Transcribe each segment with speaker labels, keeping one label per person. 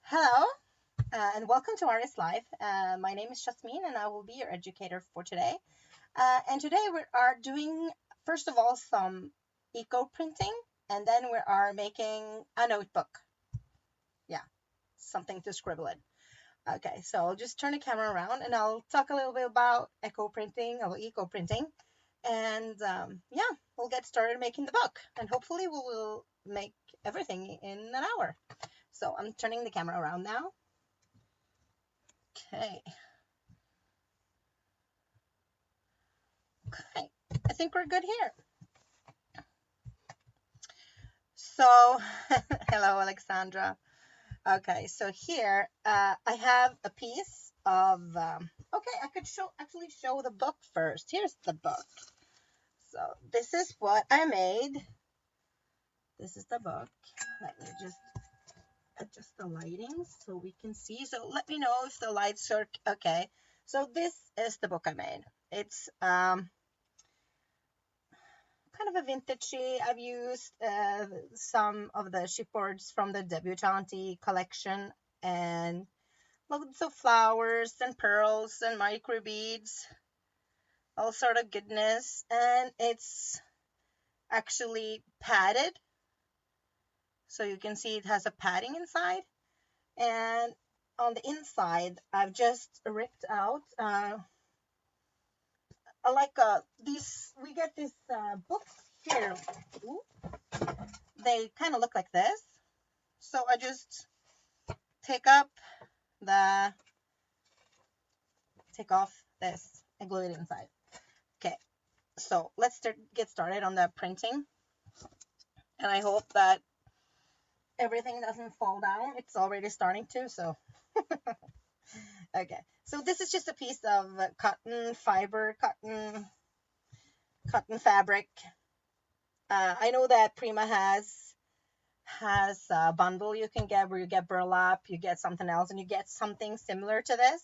Speaker 1: Hello, and welcome to Artist Life. My name is Yasmin, and I will be your educator for today. And today we are doing, first of all, some eco printing, and then we are making a notebook. Yeah, something to scribble in. Okay, so I'll just turn the camera around, and I'll talk a little bit about eco printing, and yeah, we'll get started making the book, and hopefully we will make everything in an hour. So I'm turning the camera around now. Okay. Okay, I think we're good here. So, hello, Alexandra. Okay, so here I have a piece of. Okay, I could actually show the book first. Here's the book. So this is what I made. This is the book. Let me just adjust the lighting so we can see. So let me know if the lights are okay. So this is the book I made. It's kind of a vintagey. I've used some of the chipboards from the Debutante collection and loads of flowers and pearls and micro beads, all sort of goodness. And it's actually padded, so you can see it has a padding inside. And on the inside, I've just ripped out like these. We get these books here. Ooh, they kind of look like this. So I just take up the take off this and glue it inside. Okay, so let's get started on the printing, and I hope that everything doesn't fall down. It's already starting to, so okay. So this is just a piece of cotton fiber, cotton fabric. I know that Prima has a bundle you can get where you get burlap, you get something else, and you get something similar to this.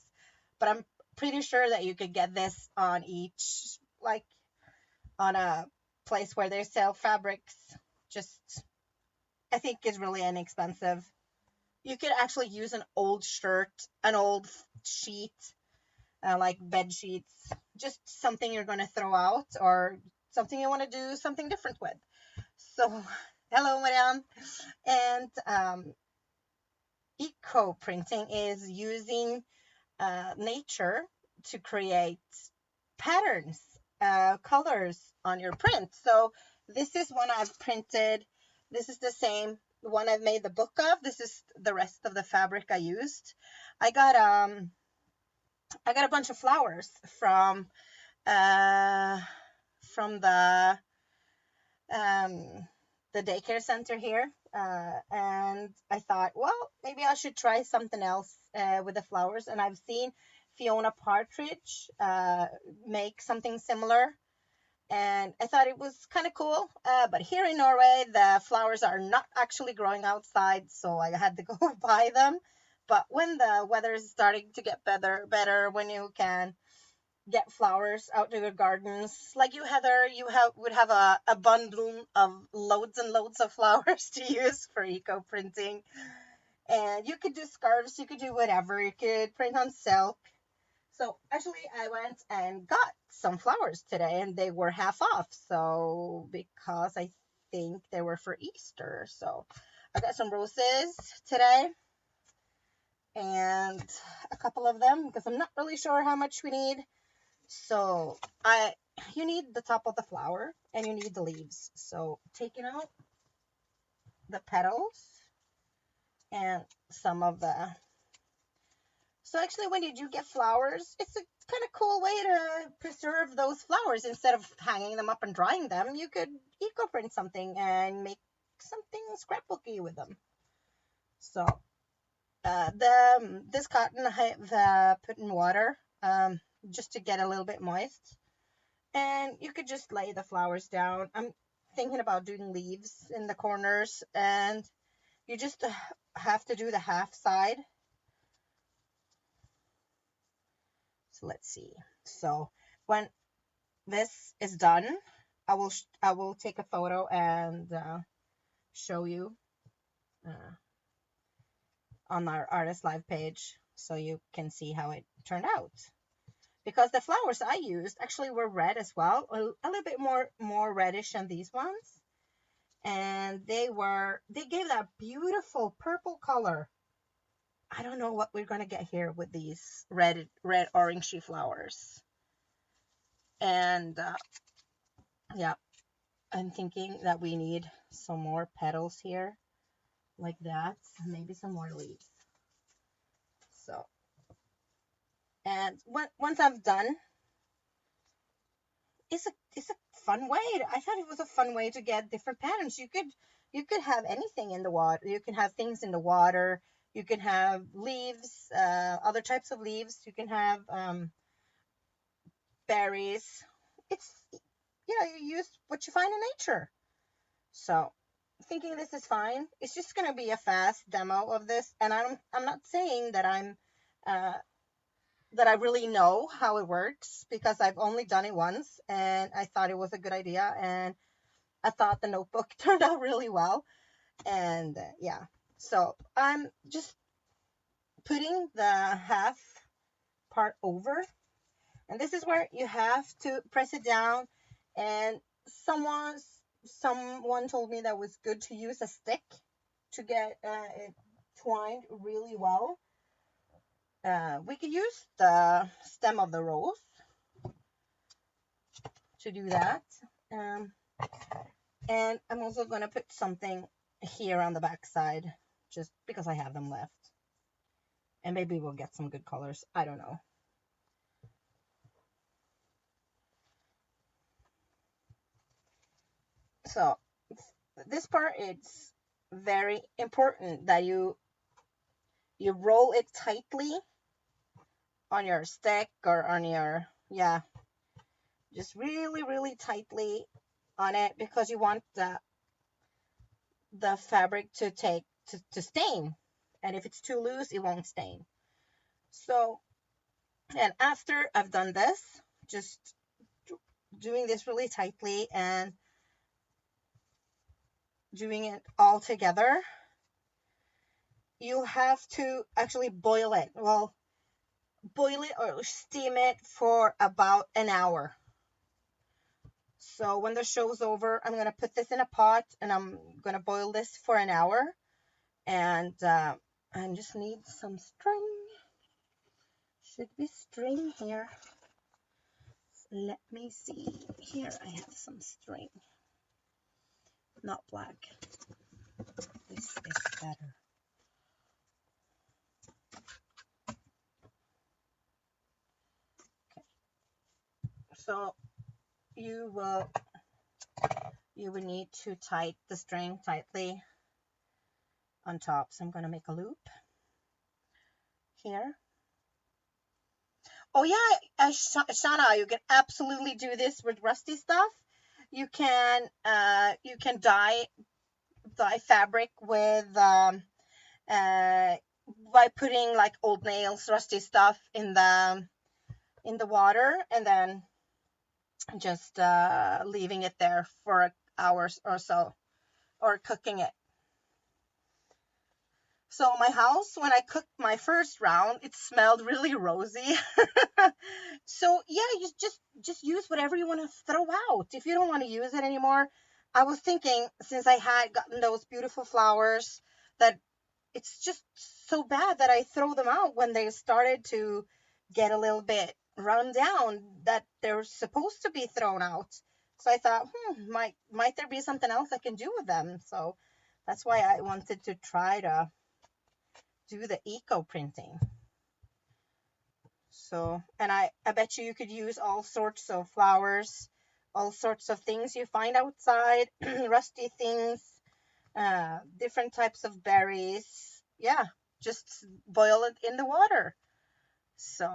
Speaker 1: But I'm pretty sure that you could get this on each, like on a place where they sell fabrics. Just, I think it's really inexpensive. You could actually use an old shirt, an old sheet, like bed sheets, just something you're going to throw out or something you want to do something different with. So, hello, Marianne. And eco printing is using nature to create patterns, colors on your print. So this is one I've printed. This is the same one I've made the book of. This is the rest of the fabric I used. I got a bunch of flowers uh from the daycare center here, and I thought, well, maybe I should try something else with the flowers. And I've seen Fiona Partridge make something similar, and I thought it was kind of cool. But here in Norway, the flowers are not actually growing outside, so I had to go buy them. But when the weather is starting to get better, when you can get flowers out to your gardens, like you, Heather, would have a bundle of loads and loads of flowers to use for eco printing. And you could do scarves, you could do whatever, you could print on silk. So actually, I went and got some flowers today, and they were half off. So because I think they were for Easter, so I got some roses today, and a couple of them because I'm not really sure how much we need. So you need the top of the flower and you need the leaves. So taking out the petals and some of the. So actually, when you do get flowers, it's a kind of cool way to preserve those flowers. Instead of hanging them up and drying them, you could eco print something and make something scrapbooky with them. So this cotton I've put in water just to get a little bit moist. And you could just lay the flowers down. I'm thinking about doing leaves in the corners, and you just have to do the half side. So let's see. So when this is done, I will take a photo and show you on our Artist Live page so you can see how it turned out. Because the flowers I used actually were red as well, a little bit more reddish than these ones. And they gave that beautiful purple color. I don't know what we're gonna get here with these red orangey flowers. And yeah, I'm thinking that we need some more petals here, like that, maybe some more leaves. So, and once I'm done, it's a fun way. I thought it was a fun way to get different patterns. You could have anything in the water. You can have things in the water. You can have leaves, other types of leaves. You can have berries. It's, you use what you find in nature. So, thinking this is fine. It's just gonna be a fast demo of this, and I'm not saying that uh, that I really know how it works, because I've only done it once and I thought it was a good idea, and I thought the notebook turned out really well. And yeah, so I'm just putting the half part over, and this is where you have to press it down. And someone someone told me that was good to use a stick to get it twined really well. We could use the stem of the rose to do that. Um, and I'm also going to put something here on the back side, just because I have them left. And maybe we'll get some good colors. I don't know. So this part, it's very important that you roll it tightly on your stick or on your, yeah, just really tightly on it, because you want the fabric to take to stain. And if it's too loose, it won't stain. So, and after I've done this, just doing this really tightly and doing it all together, you have to actually boil it. Well, boil it or steam it for about an hour. So when the show's over, I'm going to put this in a pot and I'm going to boil this for an hour. And I just need some string. Should be string here. Let me see. Here I have some string. Not black. This is better. Okay. So you will need to tie the string tightly on top. So I'm going to make a loop here. Oh yeah, Shana, you can absolutely do this with rusty stuff. You can dye fabric with by putting like old nails, rusty stuff in the water, and then just leaving it there for hours or so, or cooking it. So my house, when I cooked my first round, it smelled really rosy. So yeah, you just use whatever you want to throw out. If you don't want to use it anymore, I was thinking, since I had gotten those beautiful flowers, that it's just so bad that I throw them out when they started to get a little bit run down, that they're supposed to be thrown out. So I thought, might there be something else I can do with them? So that's why I wanted to try to do the eco printing. So, and I bet you could use all sorts of flowers, all sorts of things you find outside, rusty things, different types of berries. Yeah, just boil it in the water. So,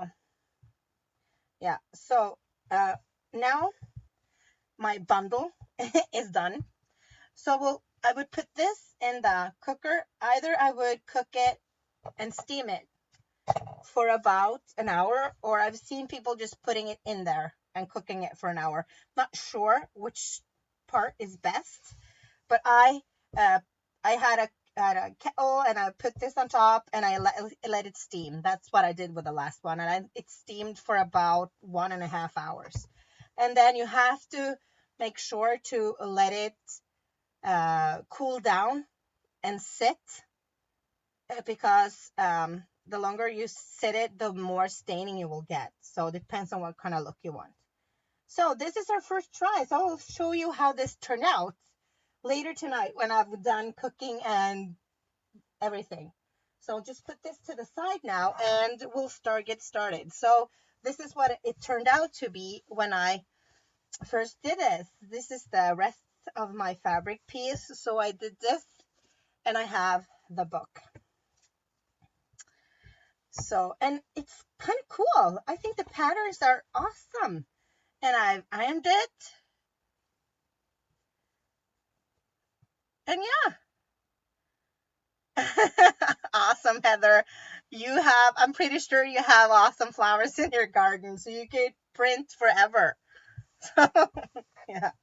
Speaker 1: yeah. So, now my bundle is done. So I would put this in the cooker. Either I would cook it and steam it for about an hour, or I've seen people just putting it in there and cooking it for an hour. Not sure which part is best, but I had at a kettle, and I put this on top, and I let it steam. That's what I did with the last one, and it steamed for about 1.5 hours. And then you have to make sure to let it cool down and sit, because the longer you sit it, the more staining you will get. So it depends on what kind of look you want. So this is our first try. So I'll show you how this turned out later tonight when I've done cooking and everything. So I'll just put this to the side now, and we'll get started. So this is what it turned out to be when I first did this. This is the rest of my fabric piece. So I did this, and I have the book. So, and it's kind of cool. I think the patterns are awesome, and I've ironed it, and yeah. Awesome, Heather. I'm pretty sure you have awesome flowers in your garden, so you could print forever. Yeah.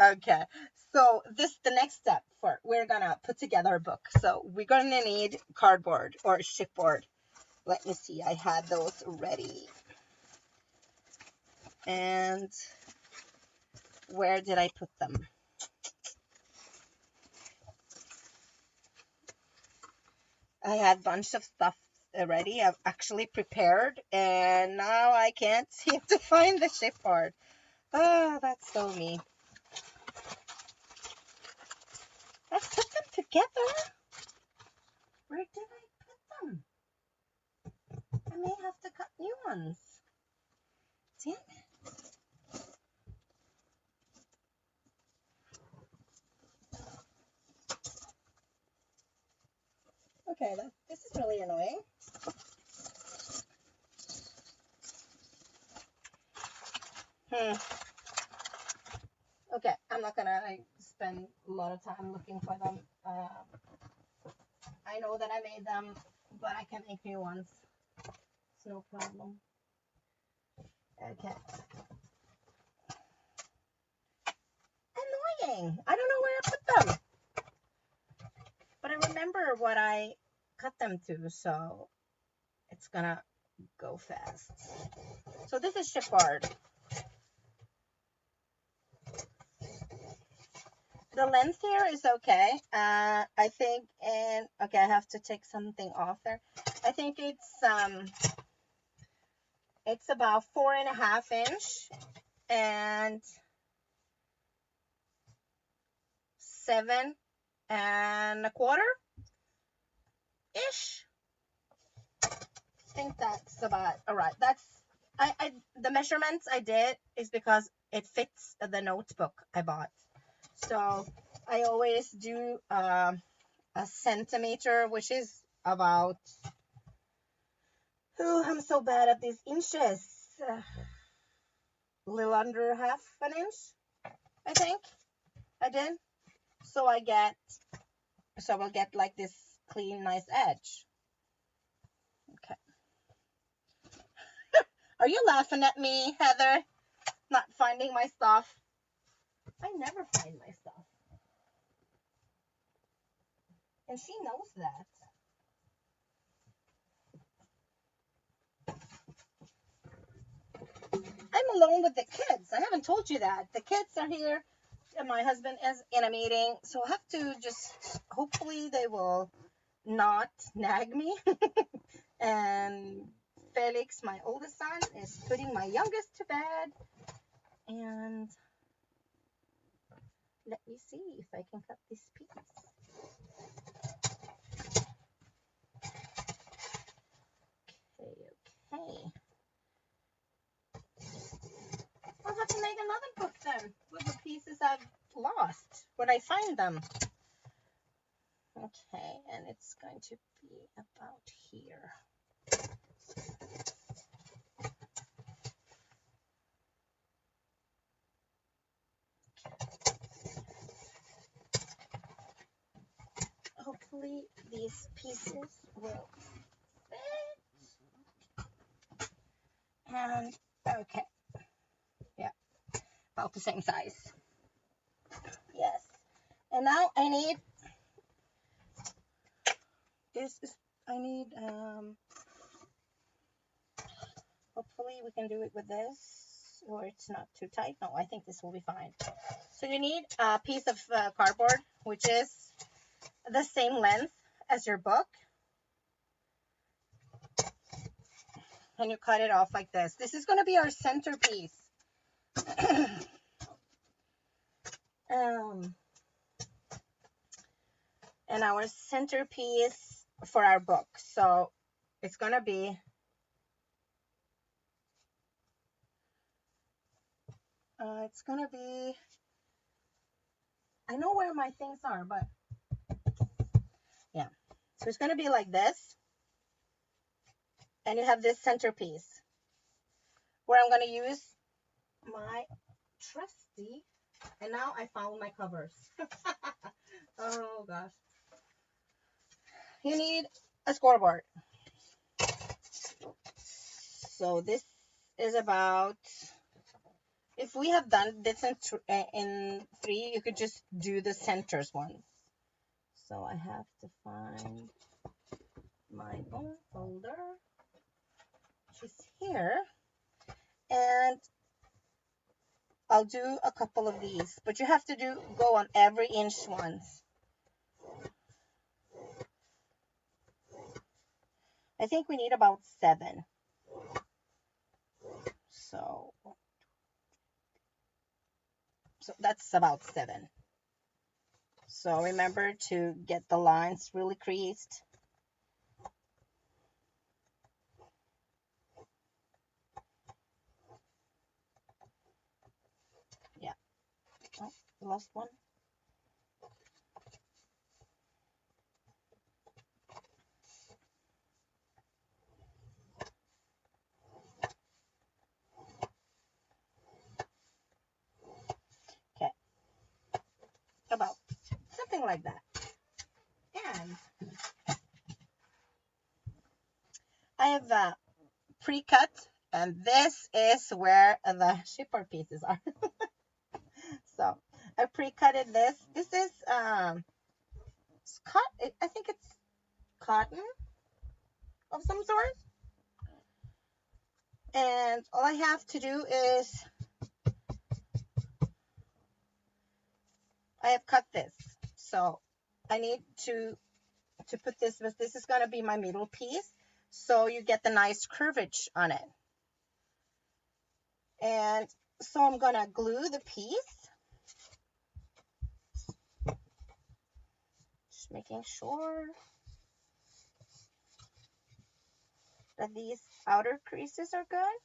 Speaker 1: Okay. So the next step we're gonna put together a book. So we're gonna need cardboard or chipboard. Let me see. I had those ready. And where did I put them? I had a bunch of stuff already. I've actually prepared, and now I can't seem to find the chipboard. Oh, that's so me. Let's put them together. Where did I put them? I may have to cut new ones. Damn it. Okay, this is really annoying. Okay, I'm not gonna spend a lot of time looking for them. I know that I made them, but I can make new ones. It's no problem. Okay. Annoying. I don't know where I put them. But I remember what I cut them to, so it's gonna go fast. So this is chipboard. The length here is okay. I think, and okay, I have to take something off there. I think it's about 4.5 inch and 7.25 ish. I think that's about all right. That's the measurements I did is because it fits the notebook I bought. So I always do a centimeter, which is about, I'm so bad at these inches. A little under half an inch, I think I did. So I will get like this clean, nice edge. Okay. Are you laughing at me, Heather? Not finding my stuff? I never find my stuff. And she knows that. I'm alone with the kids. I haven't told you that. The kids are here, and my husband is in a meeting. So I have to just, hopefully they will not nag me. And Felix, my oldest son, is putting my youngest to bed. And let me see if I can cut this piece. Okay. I'll have to make another book then with the pieces I've lost when I find them. Okay, and it's going to be about here. Hopefully these pieces will fit. And okay, yeah, about the same size. Yes. And now I need is I need hopefully we can do it with this, or it's not too tight. No, I think this will be fine. So you need a piece of cardboard, which is the same length as your book. And you cut it off like this. This is going to be our centerpiece. And our centerpiece for our book. So it's going to be I know where my things are, but yeah. So it's going to be like this. And you have this centerpiece where I'm going to use my trusty, and now I found my covers. Oh gosh. You need a scoreboard. So this is about, if we have done this in 3, you could just do the centers one. So I have to find my own folder, which is here, and I'll do a couple of these, but you have to go on every inch once. I think we need about 7. So that's about 7. So remember to get the lines really creased. Yeah. Oh, lost one. Okay. About something like that. And I have pre-cut, and this is where the shipper pieces are. So I pre-cutted this. This is I think it's cotton of some sort. And all I have to do is I have cut this. So I need to put this, but this is going to be my middle piece. So you get the nice curvage on it. And so I'm going to glue the piece. Just making sure that these outer creases are good.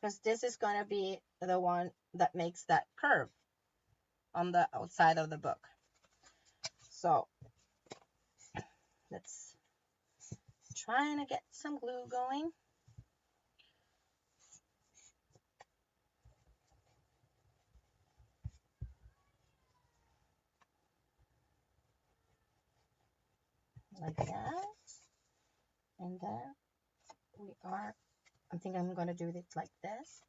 Speaker 1: Because this is going to be the one that makes that curve on the outside of the book. So let's try to get some glue going. Like that. And then I think I'm going to do it like this.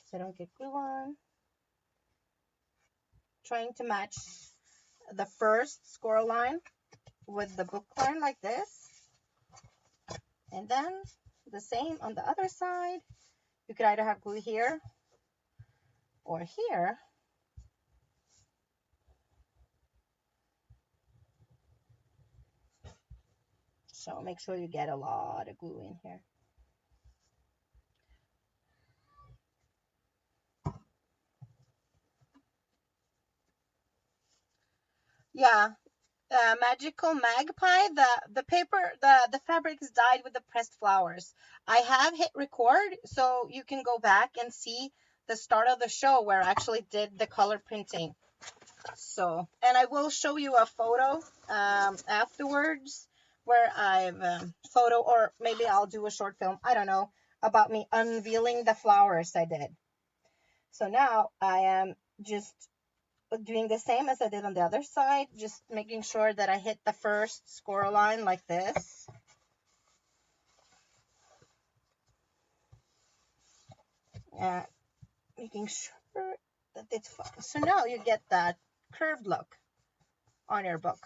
Speaker 1: So I don't get glue on. Trying to match the first score line with the book line like this. And then the same on the other side. You could either have glue here or here. So make sure you get a lot of glue in here. Yeah, Magical Magpie, the paper, the fabric is dyed with the pressed flowers. I have hit record, so you can go back and see the start of the show where I actually did the color printing. So, and I will show you a photo afterwards where I've photo, or maybe I'll do a short film, I don't know, about me unveiling the flowers I did. So now I am just doing the same as I did on the other side, just making sure that I hit the first score line like this. Making sure that it's fun. So now you get that curved look on your book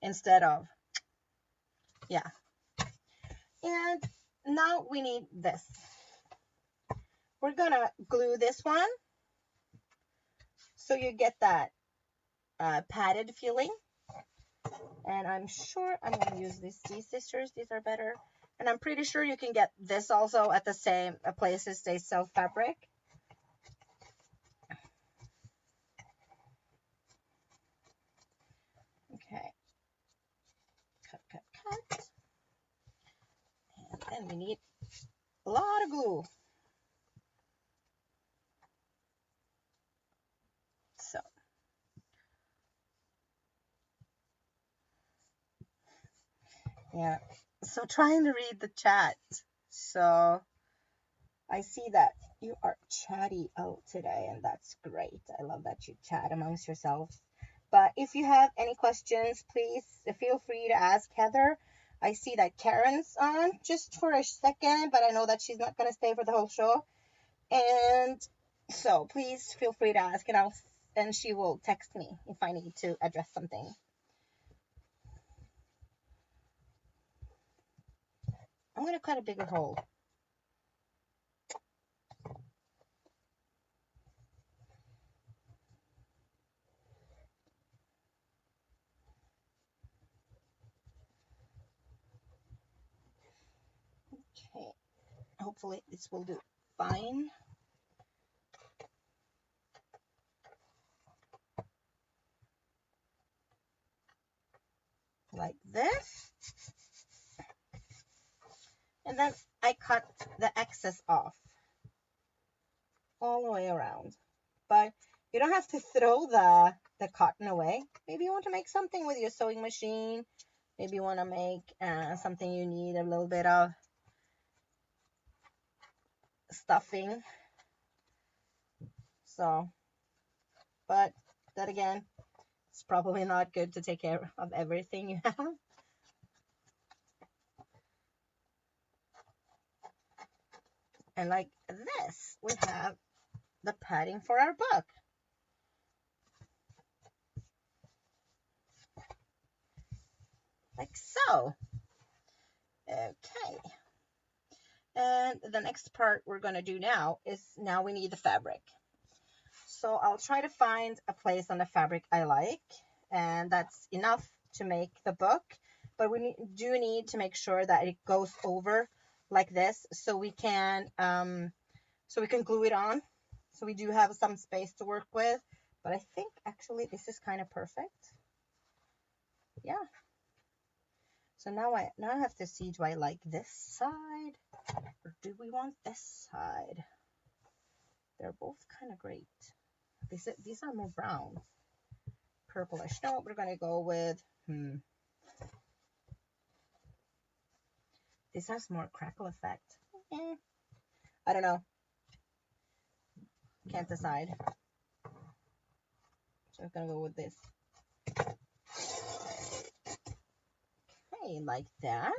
Speaker 1: instead of, yeah. And now we need this. We're gonna glue this one so you get that padded feeling. And I'm sure I'm gonna use these scissors. These are better. And I'm pretty sure you can get this also at the same places they sell fabric. Okay. Cut, cut, cut. And then we need a lot of glue. So. Yeah. So trying to read the chat. So I see that you are chatty out today, and that's great. I love that you chat amongst yourselves. But if you have any questions, please feel free to ask Heather. I see that Karen's on just for a second, but I know that she's not going to stay for the whole show. And so please feel free to ask, and she will text me if I need to address something. I'm going to cut a bigger hole. Okay. Hopefully this will do fine. Like this. And then I cut the excess off all the way around. But you don't have to throw the cotton away. Maybe you want to make something with your sewing machine. Maybe you want to make something you need a little bit of stuffing. So, but that again, it's probably not good to take care of everything you have. And like this, we have the padding for our book. Like so. Okay. And the next part we're going to do now is now we need the fabric. So I'll try to find a place on the fabric I like, and that's enough to make the book. But we do need to make sure that it goes over like this, so we can glue it on. So we do have some space to work with, but I think actually this is kind of perfect. Yeah. So now I have to see, do I like this side or do we want this side? They're both kind of great. These are more brown, purplish. No, we're gonna go with this has more crackle effect. I don't know. Can't decide. So I'm gonna go with this. Okay, like that.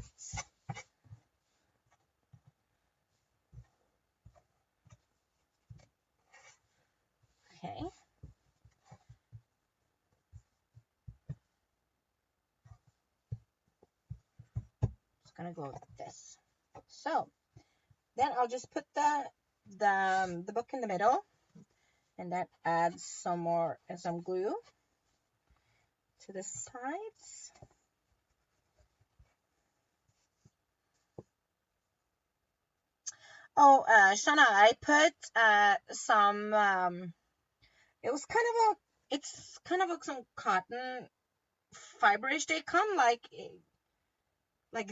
Speaker 1: Okay. Just gonna go with this. So then I'll just put the book in the middle, and that adds some glue to the sides. Oh, Shana, I put some. It was kind of some cotton fiberish. They come like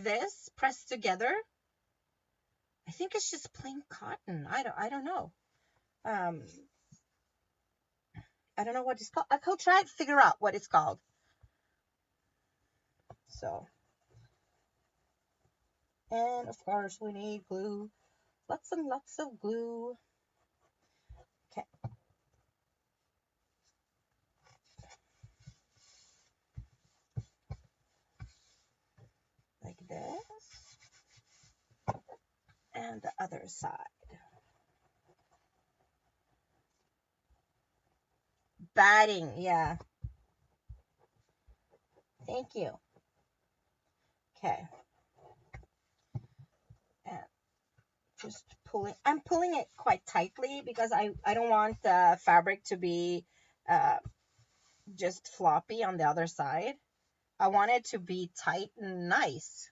Speaker 1: this, pressed together. I think it's just plain cotton. I don't know. I don't know what it's called. I'll try to figure out what it's called. So, and of course we need glue. Lots and lots of glue. Okay. Like this. And the other side. batting. Yeah. Thank you. Okay. And just pulling. I'm pulling it quite tightly because I don't want the fabric to be just floppy on the other side. I want it to be tight and nice.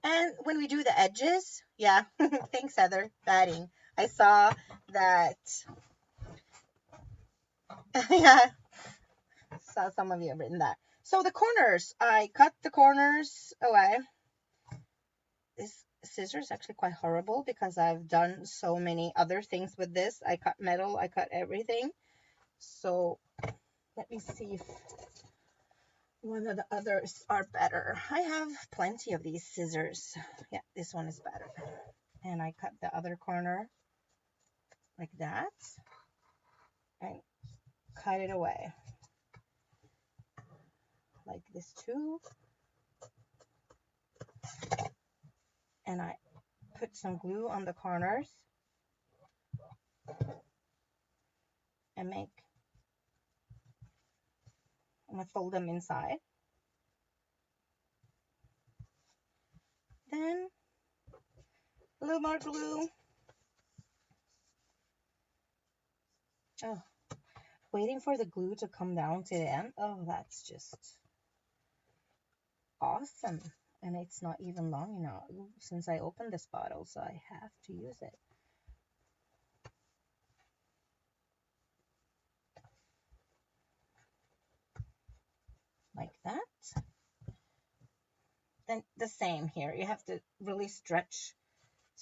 Speaker 1: And when we do the edges, yeah, thanks, Heather, batting. I saw that, yeah, saw some of you have written that. So the corners, I cut the corners away. This scissor is actually quite horrible because I've done so many other things with this. I cut metal, I cut everything. So let me see if one of the others are better. I have plenty of these scissors. Yeah, this one is better. And I cut the other corner like that and cut it away like this too. And I put some glue on the corners and I'm gonna fold them inside. Then a little more glue. Oh, waiting for the glue to come down to the end. Oh, that's just awesome. And it's not even long enough since I opened this bottle, so I have to use it. Like that. Then the same here. You have to really stretch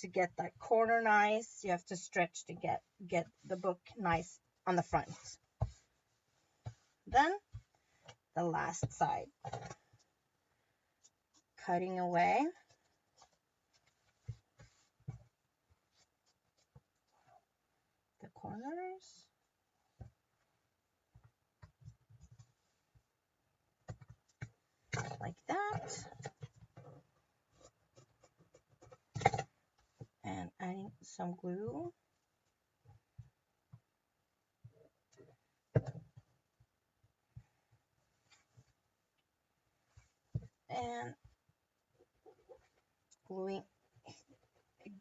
Speaker 1: to get that corner nice. You have to stretch to get the book nice on the front. Then the last side. Cutting away. The corners. Like that. And adding some glue. And gluing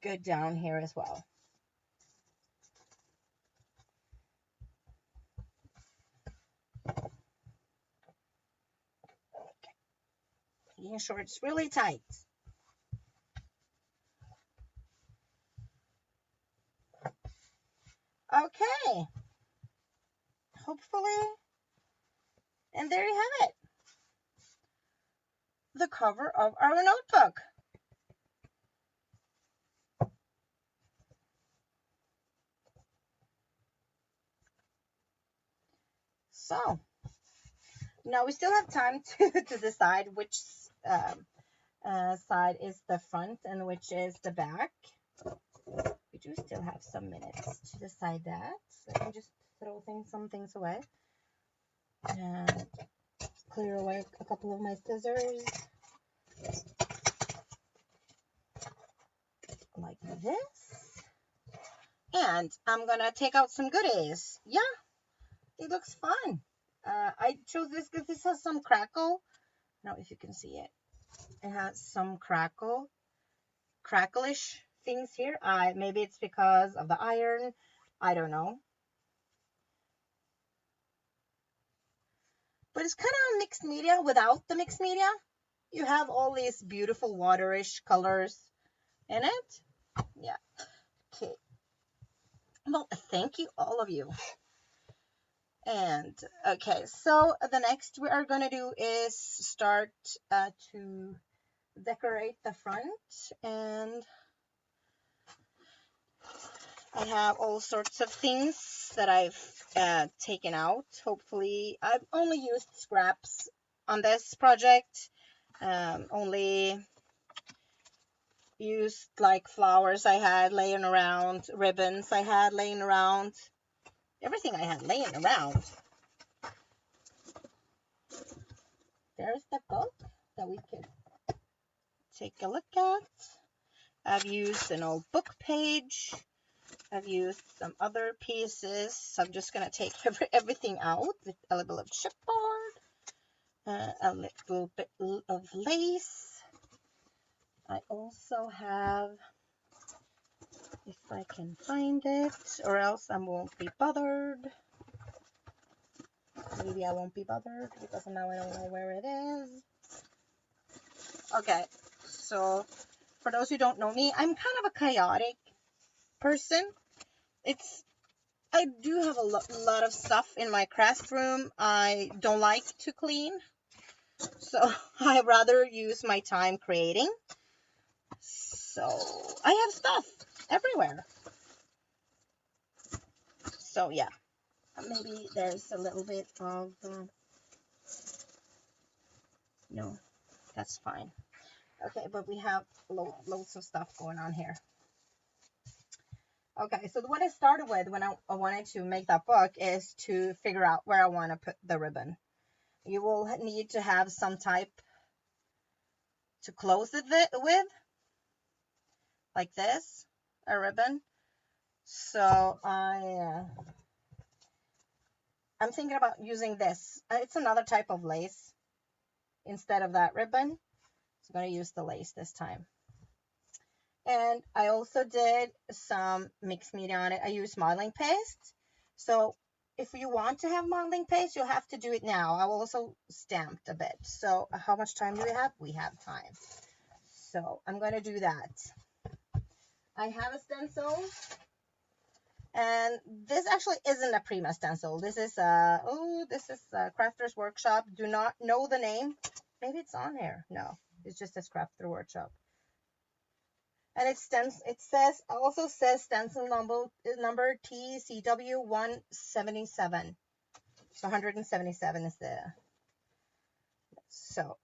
Speaker 1: good down here as well. Making sure it's really tight. Okay. Hopefully. And there you have it. The cover of our notebook. So now we still have time to decide which side is the front and which is the back. We do still have some minutes to decide that. Let me just throw some things away and clear away a couple of my scissors like this. And I'm gonna take out some goodies. Yeah, it looks fun. I chose this because this has some crackle. I don't know if you can see it. It has some cracklish things here. Maybe it's because of the iron. I don't know. But it's kind of mixed media without the mixed media. You have all these beautiful waterish colors in it. Yeah. Okay. Well, thank you, all of you. And okay, so the next we are going to do is start to decorate the front. And I have all sorts of things that I've taken out. Hopefully, I've only used scraps on this project. Only used like flowers I had laying around, ribbons I had laying around, everything I had laying around. There's the book that we could take a look at. I've used an old book page. I've used some other pieces. So I'm just going to take everything out with a little bit of chipboard, a little bit of lace. I also have, if I can find it, or else I won't be bothered. Maybe I won't be bothered because now I don't know where it is. Okay, so for those who don't know me, I'm kind of a chaotic person. I do have a lot of stuff in my craft room I don't like to clean, so I rather use my time creating. So I have stuff everywhere. So yeah, maybe there's a little bit of no, that's fine. Okay, but we have loads of stuff going on here. Okay, so what I started with when I wanted to make that book is to figure out where I want to put the ribbon. You will need to have some type to close it with, like this, a ribbon. So I'm thinking about using this. It's another type of lace instead of that ribbon. So I'm going to use the lace this time. And I also did some mixed media on it. I used modeling paste. So if you want to have modeling paste, you'll have to do it now. I will also stamp a bit. So how much time do we have? We have time. So I'm going to do that. I have a stencil. And this actually isn't a Prima stencil. This is a Crafter's Workshop. Do not know the name. Maybe it's on here. No, it's just this Crafter Workshop. And it also says stencil number TCW 177. So 177 is the. So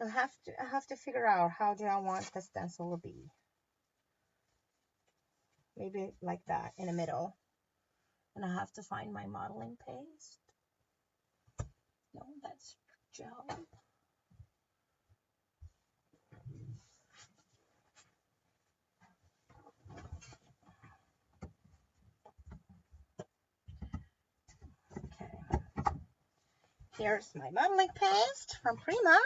Speaker 1: I have to figure out how do I want the stencil to be. Maybe like that in the middle. And I have to find my modeling paste. No, that's gel. Okay. Here's my modeling paste from Prima.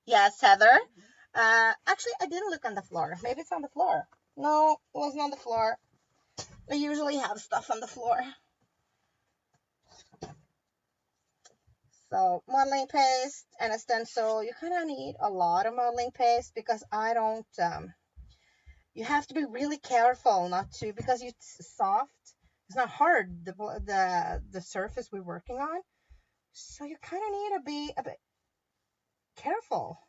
Speaker 1: Yes, Heather. Actually, I didn't look on the floor. Maybe it's on the floor. No, it wasn't on the floor. I usually have stuff on the floor. So modeling paste and a stencil. You kind of need a lot of modeling paste because I don't. You have to be really careful not to, because it's soft. It's not hard. The surface we're working on. So you kind of need to be a bit careful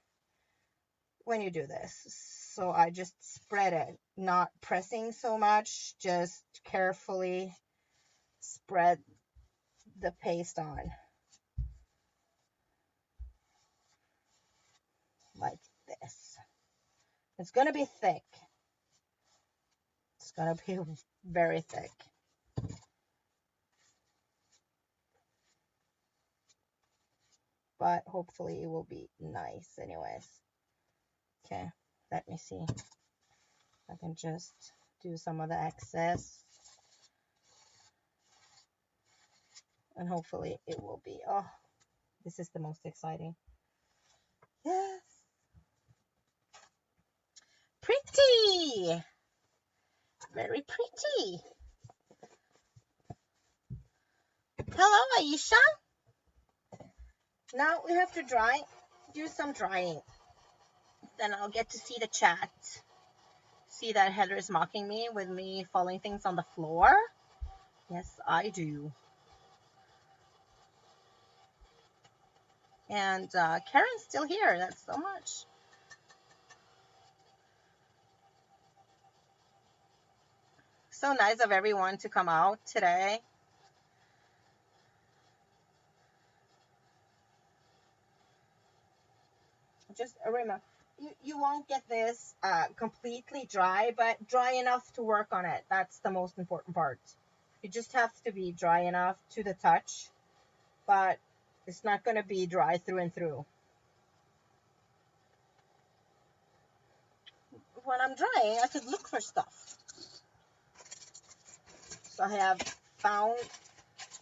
Speaker 1: when you do this. So I just spread it, not pressing so much, just carefully spread the paste on like this. It's going to be thick. It's going to be very thick. But hopefully it will be nice anyways. Okay, let me see. I can just do some of the excess. And hopefully it will be, oh, this is the most exciting. Yes. Pretty. Very pretty. Hello, Aisha. Now we have to do some drying. Then I'll get to see the chat. See that Heather is mocking me with me falling things on the floor? Yes, I do. And Karen's still here. That's so much. So nice of everyone to come out today. Just remember, you won't get this completely dry, but dry enough to work on it. That's the most important part. You just have to be dry enough to the touch, but It's not going to be dry through and through. When I'm drying, I could look for stuff. So I have found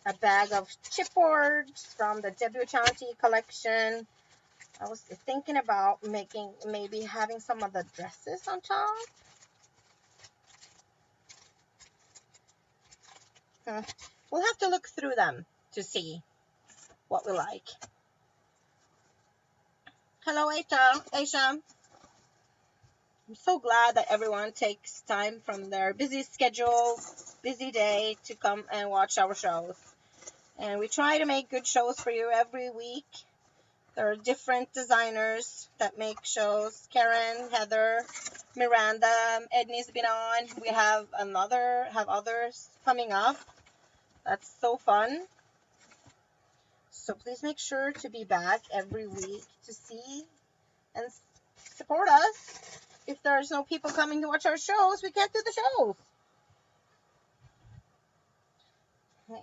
Speaker 1: a bag of chipboards from the Debutante collection. I was thinking about maybe having some of the dresses on top. We'll have to look through them to see what we like. Hello, Aisha. I'm so glad that everyone takes time from their busy schedule, busy day to come and watch our shows. And we try to make good shows for you every week. There are different designers that make shows. Karen, Heather, Miranda, Edney's been on. We have others coming up. That's so fun. So please make sure to be back every week to see and support us. If there's no people coming to watch our shows, we can't do the shows. Okay.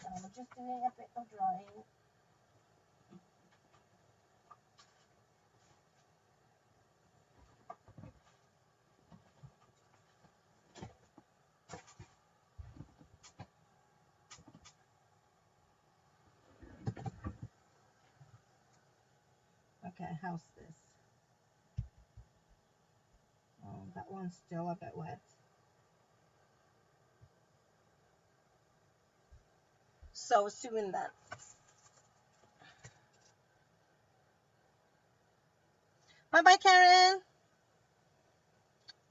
Speaker 1: So we're just doing a bit of drawing. Okay, how's this? Oh, that one's still a bit wet. So soon then. Bye-bye, Karen.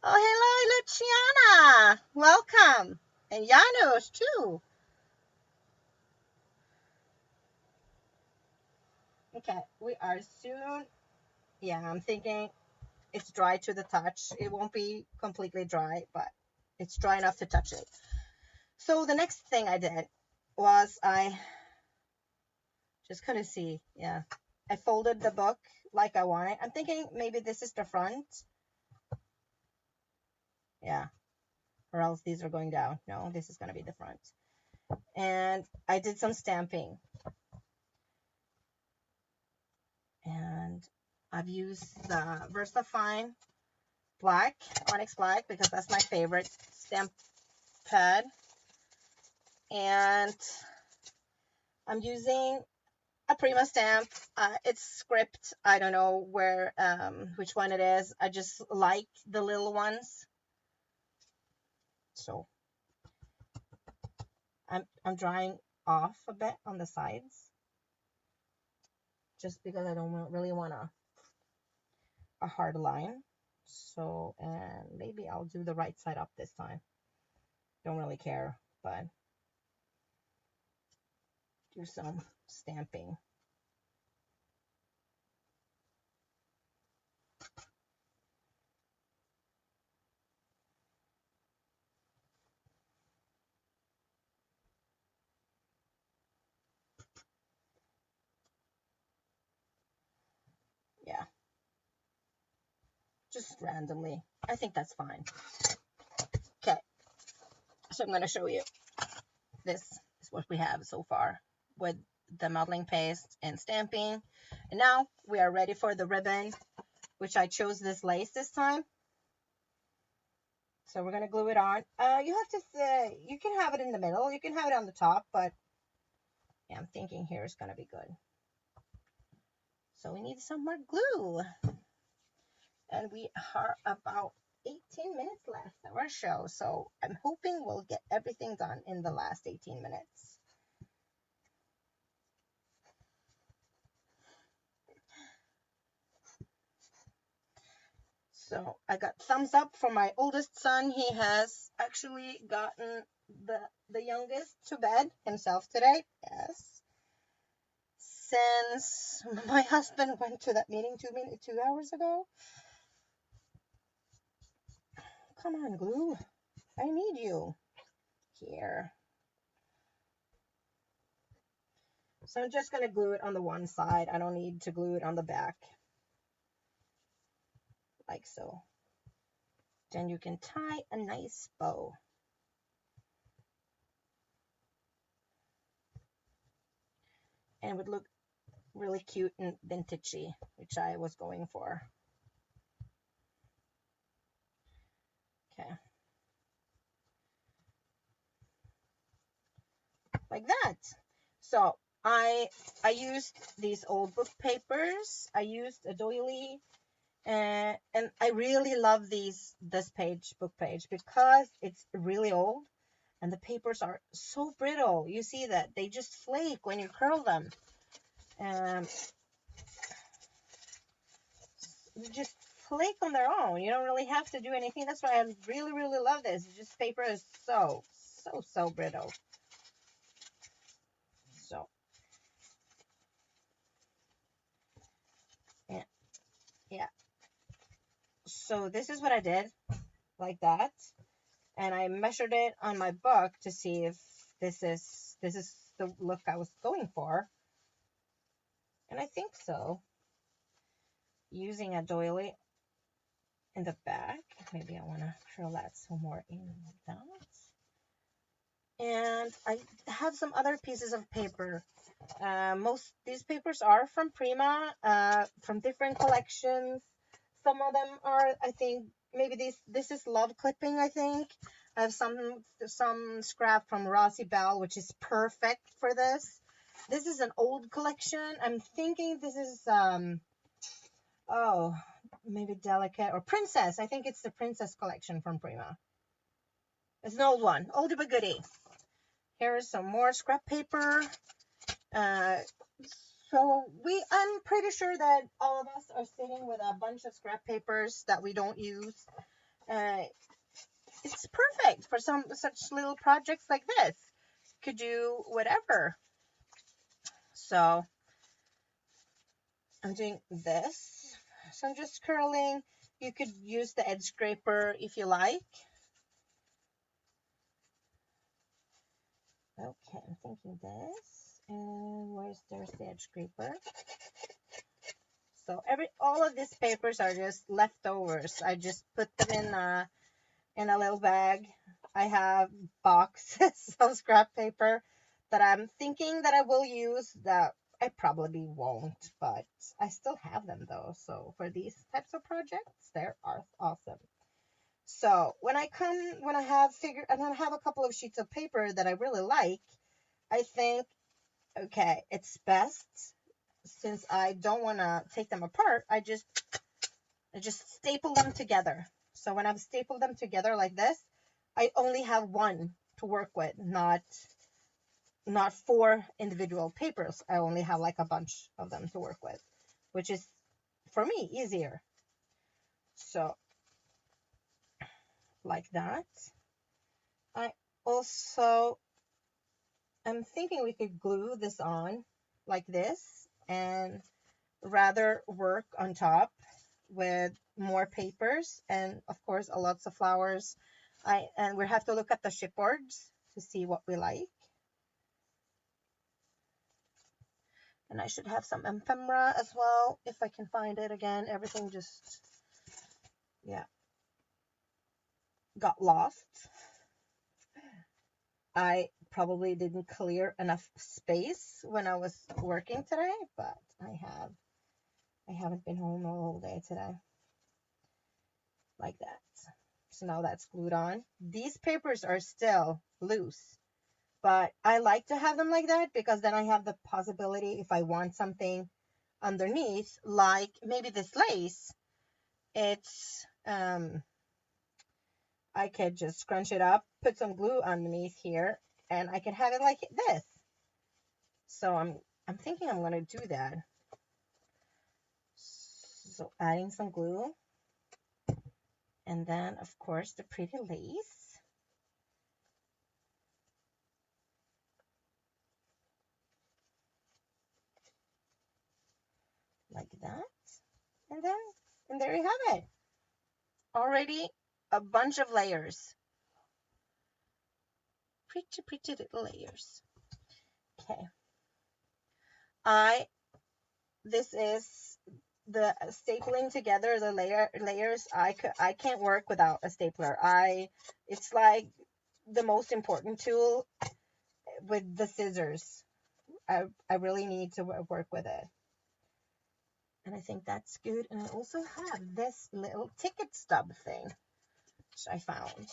Speaker 1: Oh, hello, Luciana. Welcome. And Janusz, too. Okay, we are soon. Yeah, I'm thinking it's dry to the touch. It won't be completely dry, but it's dry enough to touch it. So the next thing I did was I just couldn't see. Yeah, I folded the book like I wanted. I'm thinking maybe this is the front. Yeah, or else these are going down. No, this is going to be the front. And I did some stamping. And I've used the VersaFine black, Onyx black, because that's my favorite stamp pad. And I'm using a Prima stamp. It's script. I don't know which one it is. I just like the little ones. So I'm drying off a bit on the sides, just because I don't really want a hard line. So, and maybe I'll do the right side up this time. Don't really care, but do some stamping. Yeah, just randomly. I think that's fine. Okay, so I'm going to show you. This is what we have so far with the modeling paste and stamping. And now we are ready for the ribbon, which I chose this lace this time. So we're going to glue it on. You have to say, you can have it in the middle, you can have it on the top, but yeah, I'm thinking here is going to be good. So we need some more glue. And we are about 18 minutes left of our show. So I'm hoping we'll get everything done in the last 18 minutes. So I got thumbs up from my oldest son. He has actually gotten the youngest to bed himself today. Yes. Since my husband went to that meeting 2 hours ago. Come on, glue. I need you. Here. So I'm just going to glue it on the one side. I don't need to glue it on the back. Like so. Then you can tie a nice bow. and would look really cute and vintagey, which I was going for. Okay. Like that. So I used these old book papers. I used a doily, and I really love this book page, because it's really old and the papers are so brittle. You see that they just flake when you curl them. Just flake on their own. You don't really have to do anything. That's why I really, really love this. It's just paper is so brittle. So, yeah. So this is what I did, like that. And I measured it on my book to see if this is the look I was going for. And I think so. Using a doily in the back. Maybe I want to curl that some more in like that. And I have some other pieces of paper. Most these papers are from Prima, from different collections. Some of them are, I think, maybe this is love clipping. I think I have some scrap from Rossi Bell, which is perfect for this. This is an old collection. I'm thinking this is oh, maybe Delicate or Princess. I think it's the Princess collection from Prima. It's an old one, oldie but goodie. Here is some more scrap paper. So I'm pretty sure that all of us are sitting with a bunch of scrap papers that we don't use. It's perfect for such little projects like this. Could do whatever. So I'm doing this. So I'm just curling. You could use the edge scraper if you like. Okay, I'm thinking this. And there's the edge scraper. So all of these papers are just leftovers. I just put them in a little bag. I have boxes of scrap paper that I'm thinking that I will use, that I probably won't, but I still have them though. So for these types of projects, they're awesome. So when I have a couple of sheets of paper that I really like, I think, okay, it's best, since I don't want to take them apart, I just staple them together. So when I've stapled them together like this, I only have one to work with, not 4 individual papers. I only have like a bunch of them to work with, which is, for me, easier. So like that. I also am thinking we could glue this on like this, and rather work on top with more papers, and of course lots of flowers. And we have to look at the chipboards to see what we like. And I should have some ephemera as well, if I can find it again. Everything just, yeah, got lost. I probably didn't clear enough space when I was working today, but I haven't been home all day today. Like that. So now that's glued on. These papers are still loose, but I like to have them like that, because then I have the possibility, if I want something underneath, like maybe this lace, it's I could just scrunch it up, put some glue underneath here, and I can have it like this. So I'm thinking I'm going to do that. So adding some glue, and then of course the pretty lace. Like that. And there you have it. Already a bunch of layers. Pretty little layers. Okay. This is the stapling together the layers. I can't work without a stapler. It's like the most important tool with the scissors. I really need to work with it. And I think that's good. And I also have this little ticket stub thing, which I found.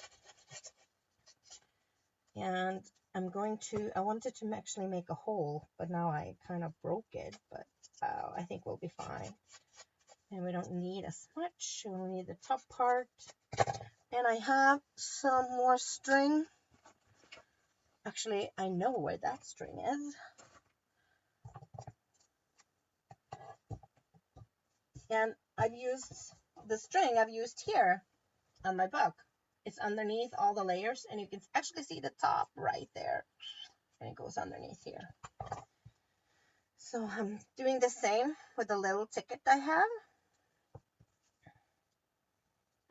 Speaker 1: And I wanted to actually make a hole, but now I kind of broke it, but I think we'll be fine. And we don't need as much. We only need the top part. And I have some more string. Actually, I know where that string is. And I've used the string I've used here on my book. It's underneath all the layers, and you can actually see the top right there. And it goes underneath here. So I'm doing the same with the little ticket I have.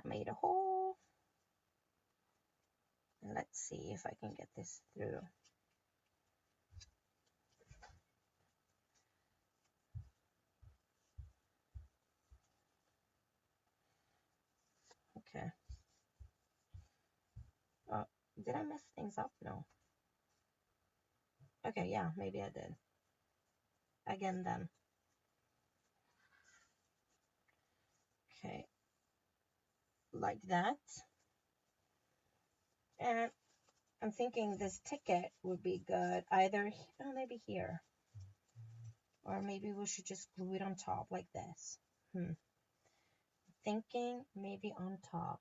Speaker 1: I made a hole. And let's see if I can get this through. Okay. Oh, did I mess things up? No. Okay, yeah, maybe I did. Again then. Okay. Like that. And I'm thinking this ticket would be good either maybe here. Or maybe we should just glue it on top like this. Thinking maybe on top.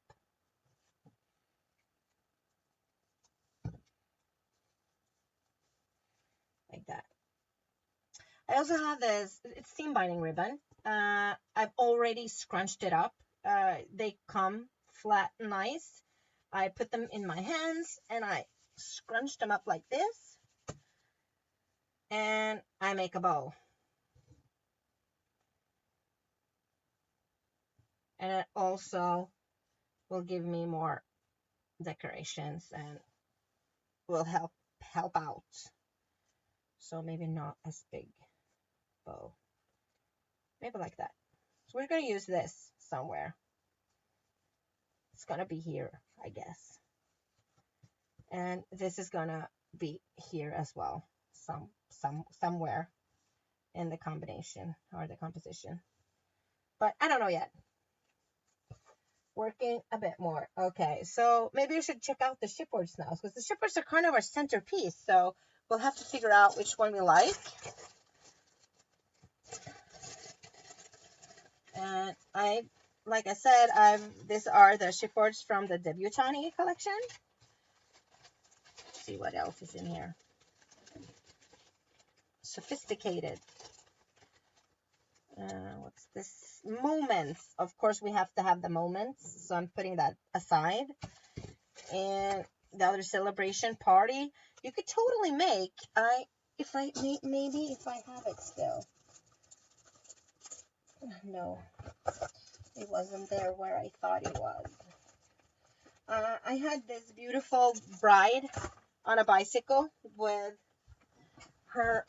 Speaker 1: Like that. I also have this, it's seam binding ribbon. I've already scrunched it up. They come flat and nice. I put them in my hands and I scrunch them up like this. And I make a bow. And it also will give me more decorations and will help out. So maybe not as big bow. Maybe like that. So we're going to use this somewhere. It's going to be here, I guess. And this is going to be here as well. Somewhere in the combination or the composition. But I don't know yet. Working a bit more. Okay, so maybe we should check out the chipboards now, because the chipboards are kind of our centerpiece. So we'll have to figure out which one we like. And like I said, these are the chipboards from the Debutante collection. Let's see what else is in here. Sophisticated. What's this? Moments. Of course, we have to have the moments, so I'm putting that aside. And the other celebration party, you could totally make. Maybe if I have it still. No, it wasn't there where I thought it was. I had this beautiful bride on a bicycle with her.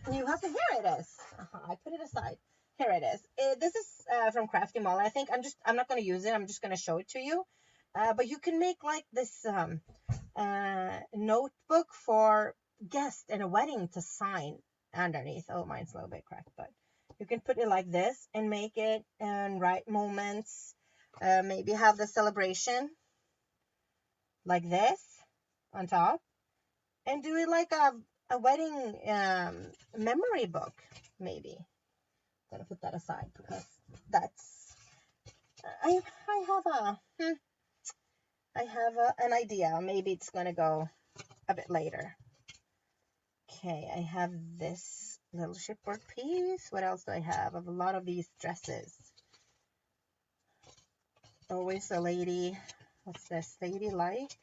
Speaker 1: Here it is. I put it aside. Here it is. This is from Crafty Molly. I think I'm not going to use it. I'm just going to show it to you. But you can make like this notebook for guests in a wedding to sign underneath. Oh, mine's a little bit cracked, but you can put it like this and make it and write moments. Maybe have the celebration like this on top, and do it like a wedding memory book. Maybe I'm gonna put that aside because that's I have an idea. Maybe it's gonna go a bit later. Okay, I have this little chipboard piece. What else do I have? I have a lot of these dresses. Always a lady. What's this? Lady like?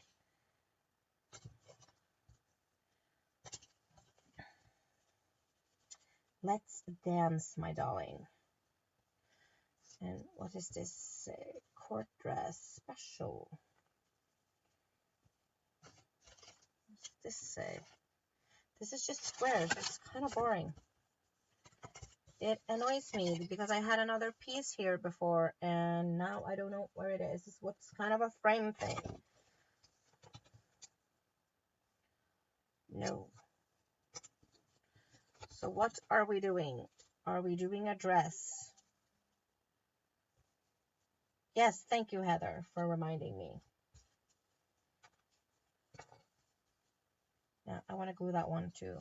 Speaker 1: Let's dance, my darling. And what is this? Court dress special. What's this say? This is just squares. It's kind of boring. It annoys me because I had another piece here before and now I don't know where it is. It's what's kind of a frame thing. No. So what are we doing? Are we doing a dress? Yes, thank you, Heather, for reminding me. Yeah, I want to glue that one too.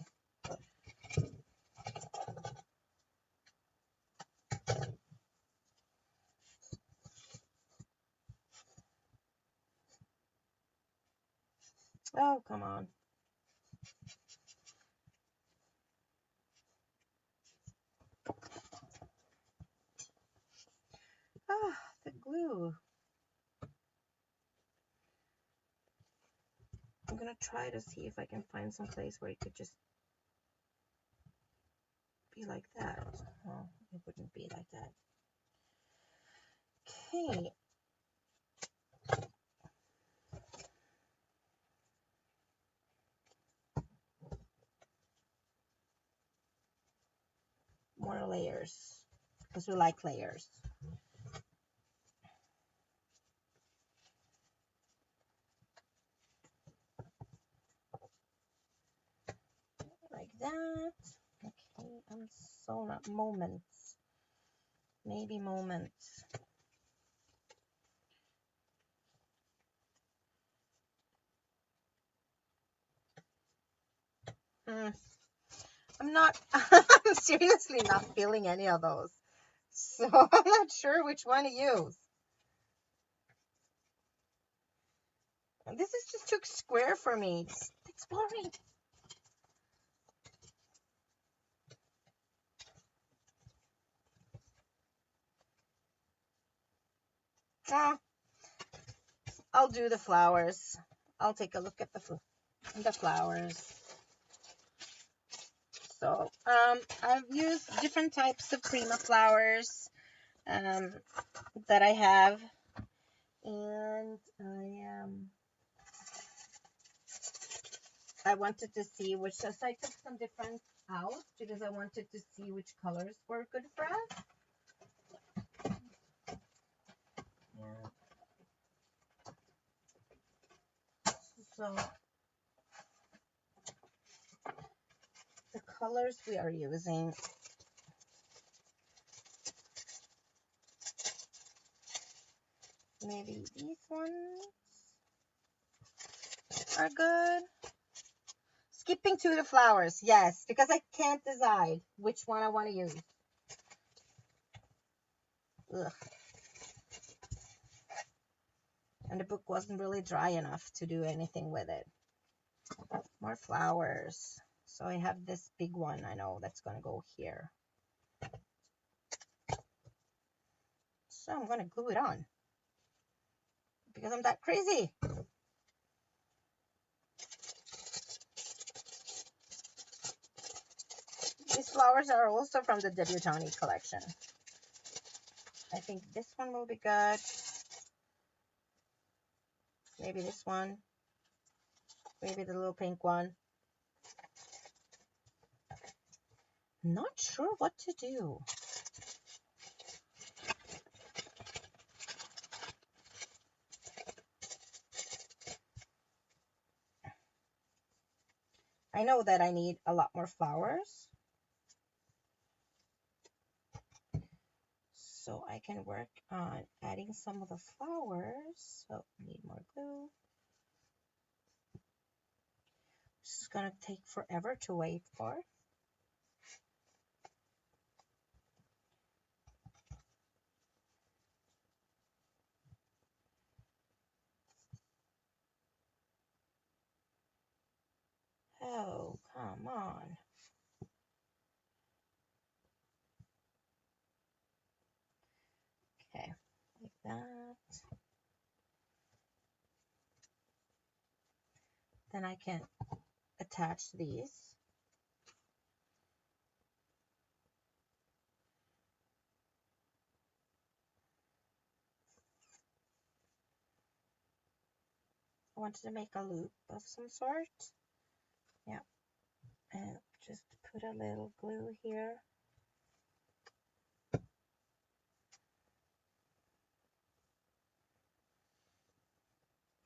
Speaker 1: Oh, come on. Ah, the glue. I'm gonna try to see if I can find some place where it could just be like that. Well, it wouldn't be like that. Okay. More layers, because we like layers. Like that. Okay, I'm so not moments. Maybe moments. I'm not, I'm seriously not feeling any of those. So I'm not sure which one to use. This is just too square for me. It's boring. I'll do the flowers. I'll take a look at the flowers. So I've used different types of Prima flowers that I have, and I wanted to see which. So I took some different out because I wanted to see which colors were good for us. Yeah. So the colors we are using. Maybe these ones are good. Skipping to the flowers, yes, because I can't decide which one I want to use. Ugh. And the book wasn't really dry enough to do anything with it. More flowers. So I have this big one, I know that's going to go here. So I'm going to glue it on because I'm that crazy. These flowers are also from the Debutante collection. I think this one will be good. Maybe this one. Maybe the little pink one. Not sure what to do. I know that I need a lot more flowers. So I can work on adding some of the flowers. So need more glue. This is gonna take forever to wait for. Oh, come on. Okay, like that. Then I can attach these. I wanted to make a loop of some sort. Yeah, and just put a little glue here.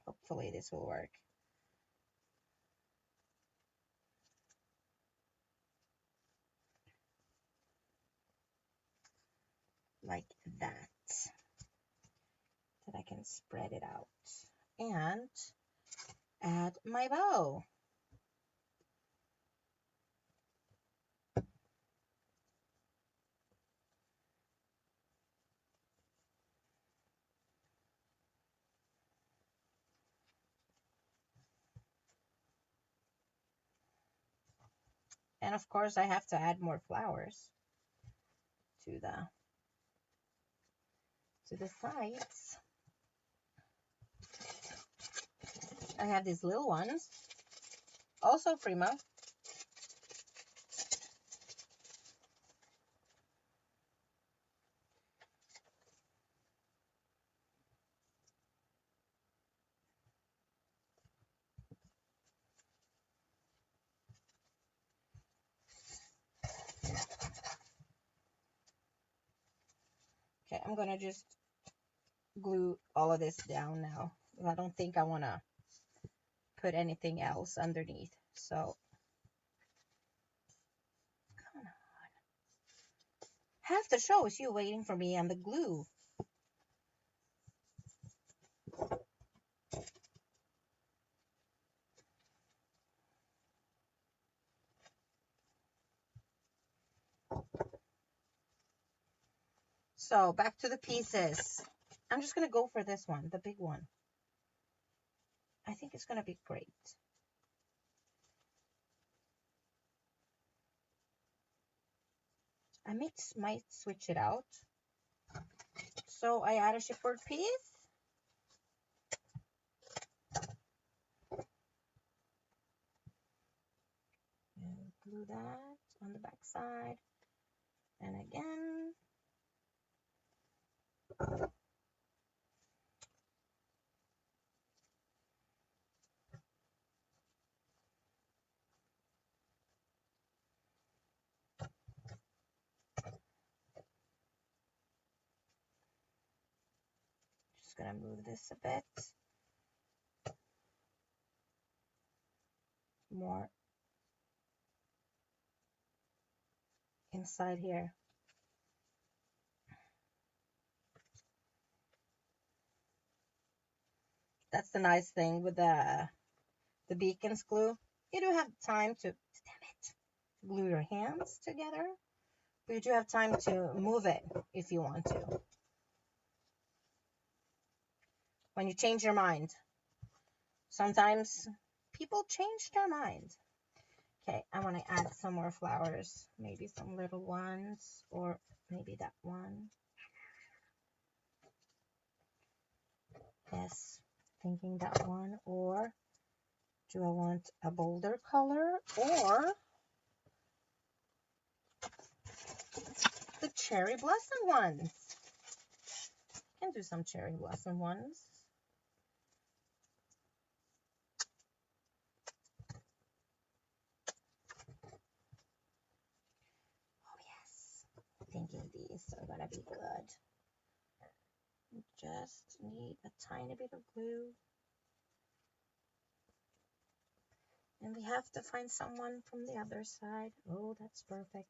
Speaker 1: Hopefully this will work. like that, I can spread it out and add my bow. And of course I have to add more flowers to the sides. I have these little ones, also Primo. Okay, I'm gonna just glue all of this down now. I don't think I want to put anything else underneath. So, come on. Half the show is you waiting for me and the glue. So, back to the pieces. I'm just going to go for this one, the big one. I think it's going to be great. I might switch it out. So I add a chipboard piece. And glue that on the back side. And again. Just going to move this a bit. More inside here. That's the nice thing with the beacons glue. You do have time to, damn it, glue your hands together, but you do have time to move it if you want to. When you change your mind. Sometimes people change their mind. Okay, I want to add some more flowers. Maybe some little ones, or maybe that one. Yes, thinking that one. Or do I want a bolder color, or the cherry blossom ones? I can do some cherry blossom ones. Oh yes, thinking these are gonna be good. Just need a tiny bit of glue. And we have to find someone from the other side. Oh, that's perfect.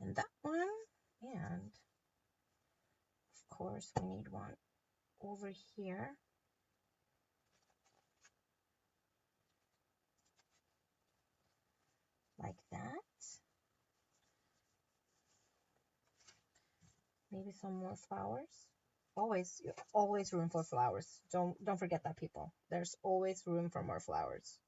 Speaker 1: And that one, and of course we need one over here. Like that. Maybe some more flowers. Always room for flowers. Don't forget that, people. There's always room for more flowers.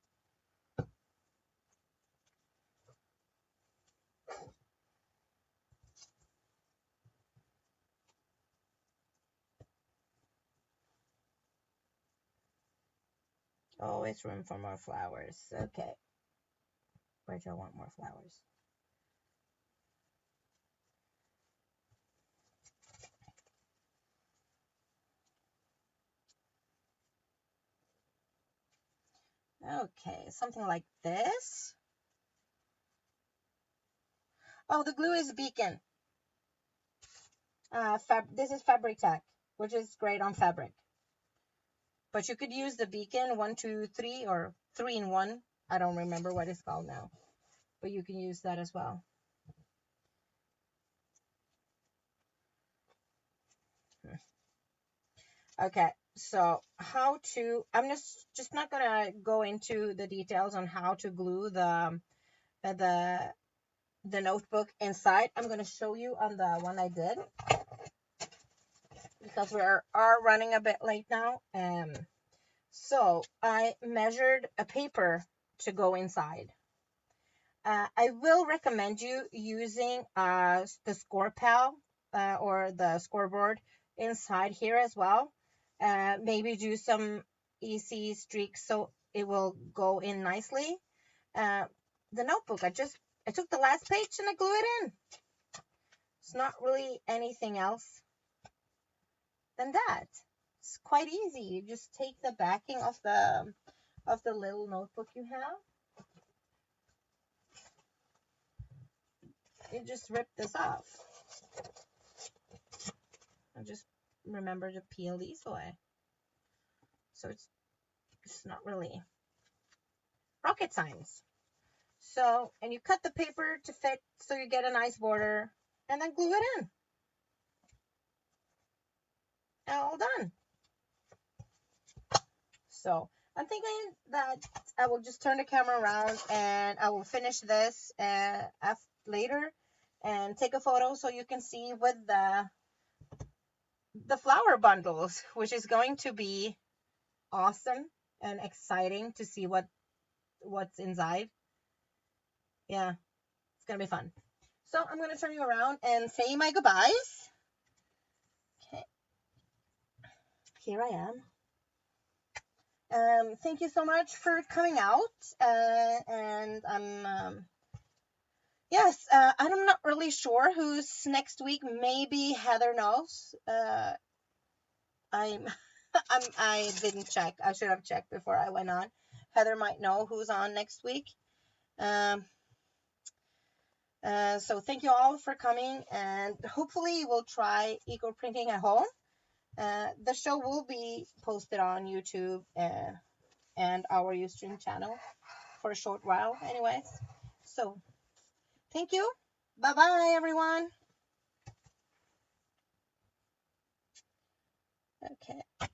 Speaker 1: Always room for more flowers. Okay. Where do I want more flowers? Okay, something like this. Oh, the glue is Beacon. This is Fabric Tech which is great on fabric. But you could use the Beacon 1, 2, 3, or 3-in-1. I don't remember what it's called now, but you can use that as well. Okay, so I'm just not gonna go into the details on how to glue the notebook inside. I'm gonna show you on the one I did, because we are running a bit late now. So I measured a paper to go inside. I will recommend you using the score pal or the scoreboard inside here as well. Maybe do some easy streaks so it will go in nicely. The notebook, I took the last page and I glue it in. It's not really anything else than that. It's quite easy. You just take the backing of the little notebook you have. You just rip this off. And just remember to peel these away. So it's not really rocket science. So, and you cut the paper to fit so you get a nice border, and then glue it in. And all done. So I'm thinking that I will just turn the camera around and I will finish this later and take a photo so you can see with the flower bundles, which is going to be awesome and exciting to see what's inside. Yeah, it's gonna be fun. So I'm gonna turn you around and say my goodbyes. Okay, here I am. Thank you so much for coming out. And I'm not really sure who's next week. Maybe Heather knows. I'm I didn't check. I should have checked before I went on. Heather might know who's on next week. So thank you all for coming, and hopefully we'll try eco printing at home. The show will be posted on YouTube and our Ustream channel for a short while anyways. So thank you. Bye bye everyone. Okay.